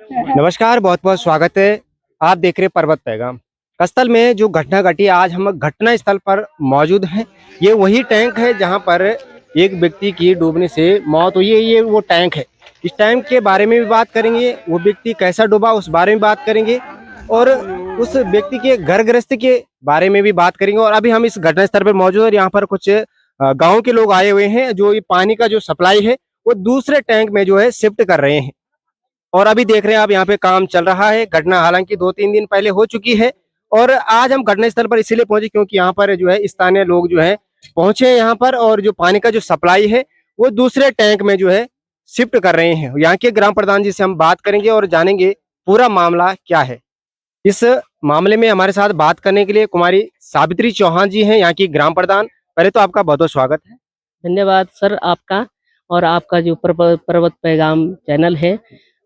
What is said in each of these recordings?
नमस्कार, बहुत बहुत स्वागत है। आप देख रहे हैं पर्वत पैगाम। कस्तल में जो घटना घटी, आज हम घटना स्थल पर मौजूद हैं। ये वही टैंक है जहां पर एक व्यक्ति की डूबने से मौत हुई है। ये वो टैंक है। इस टैंक के बारे में भी बात करेंगे, वो व्यक्ति कैसा डूबा उस बारे में बात करेंगे और उस व्यक्ति के घर गृहस्थी के बारे में भी बात करेंगे। और अभी हम इस घटना स्थल पर मौजूद हैं और यहाँ पर कुछ गाँव के लोग आए हुए हैं, जो ये पानी का जो सप्लाई है वो दूसरे टैंक में जो है शिफ्ट कर रहे हैं। और अभी देख रहे हैं आप, यहाँ पे काम चल रहा है। घटना हालांकि 2-3 दिन पहले हो चुकी है और आज हम घटनास्थल पर इसीलिए पहुंचे क्योंकि यहाँ पर जो है स्थानीय लोग जो है पहुंचे हैं यहाँ पर, और जो पानी का जो सप्लाई है वो दूसरे टैंक में जो है शिफ्ट कर रहे हैं। यहाँ के ग्राम प्रधान जी से हम बात करेंगे और जानेंगे पूरा मामला क्या है। इस मामले में हमारे साथ बात करने के लिए कुमारी सावित्री चौहान जी हैं, यहाँ की ग्राम प्रधान। पहले तो आपका बहुत बहुत स्वागत है। धन्यवाद सर आपका। और आपका जो पर्वत पैगाम चैनल है,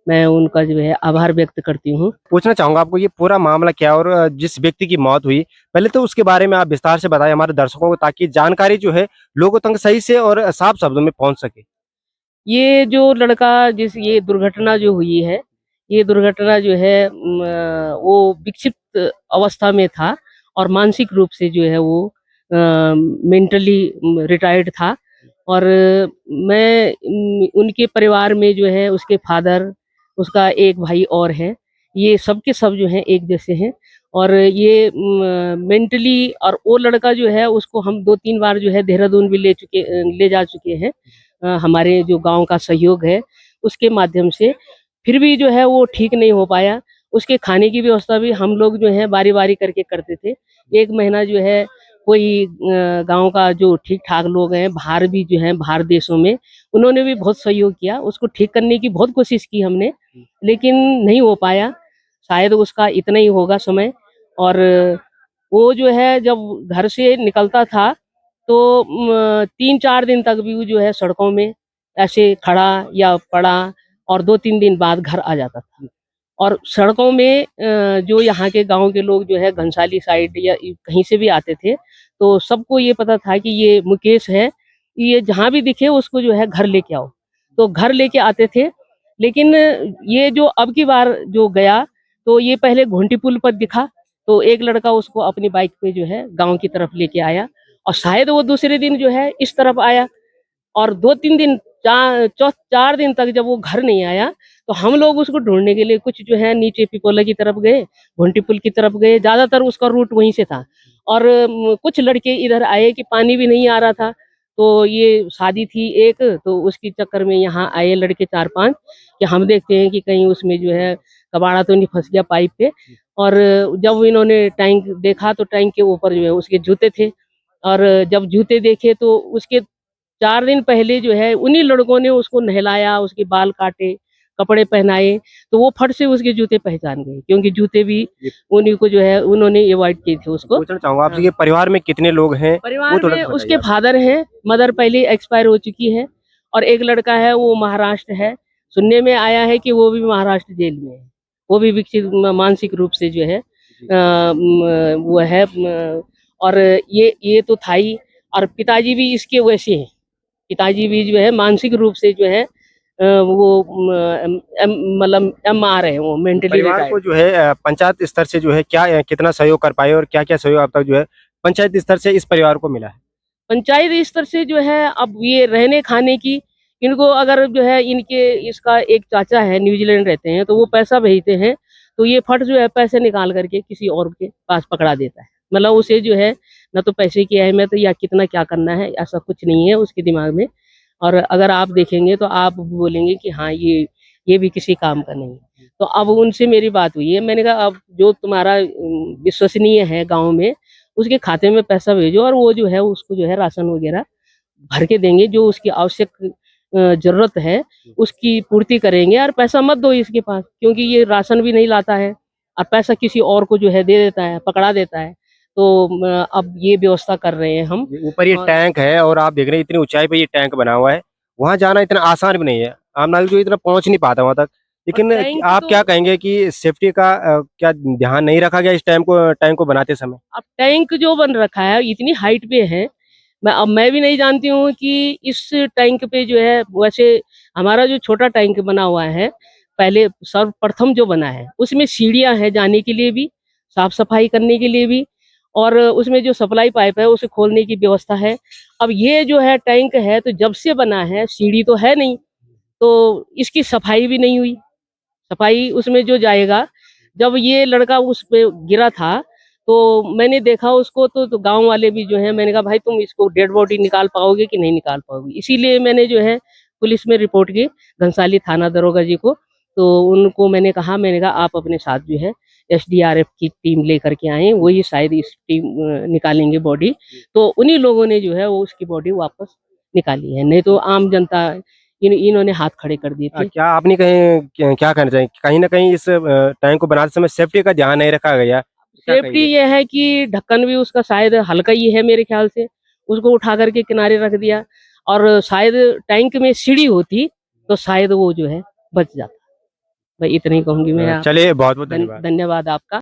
मैं उनका जो है आभार व्यक्त करती हूँ। पूछना चाहूंगा आपको ये पूरा मामला क्या है और जिस व्यक्ति की मौत हुई, पहले तो उसके बारे में आप विस्तार से बताएं हमारे दर्शकों को, ताकि जानकारी जो है लोगों तक सही से और साफ शब्दों में पहुंच सके। ये जो लड़का जिस ये दुर्घटना जो हुई है, ये दुर्घटना जो है वो विक्षिप्त अवस्था में था और मानसिक रूप से जो है वो मेंटली रिटायर्ड था। और उनके परिवार में जो है उसके फादर, उसका एक भाई और है। ये सब के सब जो हैं एक जैसे हैं। और ये मेंटली, और वो लड़का जो है उसको हम 2-3 बार जो है देहरादून भी ले जा चुके हैं। हमारे जो गांव का सहयोग है उसके माध्यम से, फिर भी जो है वो ठीक नहीं हो पाया। उसके खाने की व्यवस्था भी हम लोग जो है बारी-बारी करके करते थे। 1 महीना जो है कोई गाँव का जो ठीक-ठाक लोग हैं, बाहर भी जो हैं बाहर देशों में, उन्होंने भी बहुत सहयोग किया। उसको ठीक करने की बहुत कोशिश की हमने, लेकिन नहीं हो पाया। शायद उसका इतना ही होगा समय। और वो जो है जब घर से निकलता था तो 3-4 दिन तक भी वो जो है सड़कों में ऐसे खड़ा या पड़ा, और 2-3 दिन बाद घर आ जाता था। और सड़कों में जो यहाँ के गाँव के लोग जो है घनसाली साइड या कहीं से भी आते थे, तो सबको ये पता था कि ये मुकेश है, ये जहाँ भी दिखे उसको जो है घर लेके आओ। तो घर लेके आते थे। लेकिन ये जो अब की बार जो गया, तो ये पहले घोंटी पुल पर दिखा, तो एक लड़का उसको अपनी बाइक पे जो है गाँव की तरफ लेके आया, और शायद वो दूसरे दिन जो है इस तरफ आया। और 2-3 दिन 4 दिन तक जब वो घर नहीं आया, तो हम लोग उसको ढूँढने के लिए कुछ जो है नीचे पिपौला की तरफ गए, घोंटी पुल की तरफ गए, ज़्यादातर उसका रूट वहीं से था। और कुछ लड़के इधर आए कि पानी भी नहीं आ रहा था, तो ये शादी थी एक, तो उसके चक्कर में यहाँ आए लड़के 4-5 कि हम देखते हैं कि कहीं उसमें जो है कबाड़ा तो नहीं फँस गया पाइप पे। और जब इन्होंने टैंक देखा तो टैंक के ऊपर जो है उसके जूते थे। और जब जूते देखे तो उसके 4 दिन पहले जो है उन्हीं लड़कों ने उसको नहलाया, उसके बाल काटे, कपड़े पहनाए, तो वो फट से उसके जूते पहचान गए, क्योंकि जूते भी ये उन्हीं को जो है उन्होंने अवॉइड किए थे उसको। पूछना चाहूंगा आपसे, हाँ। ये परिवार में कितने लोग हैं वो परिवार थोड़ा में सा बताइए उसके आप। फादर हैं, मदर पहले एक्सपायर हो चुकी है, और एक लड़का है वो महाराष्ट्र है। सुनने में आया है कि वो भी महाराष्ट्र जेल में है। वो भी विकसित मानसिक रूप से जो है वो है। और ये तो था ही। और पिताजी भी इसके वैसे हैं। पिताजी भी जो है मानसिक रूप से जो है वो मतलब MR है, वो मेंटली परिवार को रिटायर्ड। जो है पंचायत स्तर से जो है क्या कितना सहयोग कर पाए और क्या क्या सहयोग अब तक जो है पंचायत स्तर से इस परिवार को मिला है। पंचायत स्तर से जो है अब ये रहने खाने की, इनको अगर जो है इनके इसका एक चाचा है न्यूजीलैंड रहते हैं, तो वो पैसा भेजते हैं, तो ये फट जो है पैसे निकाल करके किसी और के पास पकड़ा देता है। मतलब उसे जो है ना तो पैसे की अहमियत या कितना क्या करना है, ऐसा कुछ नहीं है उसके दिमाग में। और अगर आप देखेंगे तो आप बोलेंगे कि हाँ ये भी किसी काम का नहीं है। तो अब उनसे मेरी बात हुई है, मैंने कहा अब जो तुम्हारा विश्वसनीय है गाँव में, उसके खाते में पैसा भेजो, और वो जो है उसको जो है राशन वगैरह भर के देंगे, जो उसकी आवश्यक ज़रूरत है उसकी पूर्ति करेंगे। और पैसा मत दो इसके पास, क्योंकि ये राशन भी नहीं लाता है और पैसा किसी और को जो है दे देता है, पकड़ा देता है। तो अब ये व्यवस्था कर रहे हैं हम। ऊपर ये और टैंक है और आप देख रहे हैं इतनी ऊंचाई पे ये टैंक बना हुआ है। वहां जाना इतना आसान भी नहीं है, आम नागरिक जो इतना पहुंच नहीं पाता वहां तक। लेकिन टैंक आप तो क्या कहेंगे कि सेफ्टी का क्या ध्यान नहीं रखा गया इस टैंक को बनाते समय। अब टैंक जो बन रखा है इतनी हाइट पे है। मैं भी नहीं जानती हूँ कि इस टैंक पे जो है, वैसे हमारा जो छोटा टैंक बना हुआ है पहले सर्वप्रथम जो बना है उसमें सीढ़ियां हैं जाने के लिए भी, साफ सफाई करने के लिए भी, और उसमें जो सप्लाई पाइप है उसे खोलने की व्यवस्था है। अब ये जो है टैंक है तो जब से बना है सीढ़ी तो है नहीं, तो इसकी सफाई भी नहीं हुई। सफाई उसमें जो जाएगा, जब ये लड़का उस पे गिरा था तो मैंने देखा उसको, तो गांव वाले भी जो है, मैंने कहा भाई तुम इसको डेड बॉडी निकाल पाओगे कि नहीं निकाल पाओगे, इसीलिए मैंने जो है पुलिस में रिपोर्ट की घनसाली थाना दरोगा जी को। तो उनको मैंने कहा आप अपने साथ जो है एसडीआरएफ की टीम लेकर के आए, वही शायद इस टीम निकालेंगे बॉडी। तो उन्हीं लोगों ने जो है वो उसकी बॉडी वापस निकाली है, नहीं तो आम जनता इन्होंने हाथ खड़े कर दिए थे। क्या आपने कहीं क्या कहना चाहिए, कहीं ना कहीं इस टैंक को बनाते समय सेफ्टी का ध्यान नहीं रखा गया, क्या सेफ्टी कहेंगे? ये है कि ढक्कन भी उसका शायद हल्का ही है मेरे ख्याल से, उसको उठा करके किनारे रख दिया, और शायद टैंक में सीढ़ी होती तो शायद वो जो है बच जाता। भाई इतना ही कहूंगी मैं। चलिए, बहुत बहुत धन्यवाद। धन्यवाद आपका।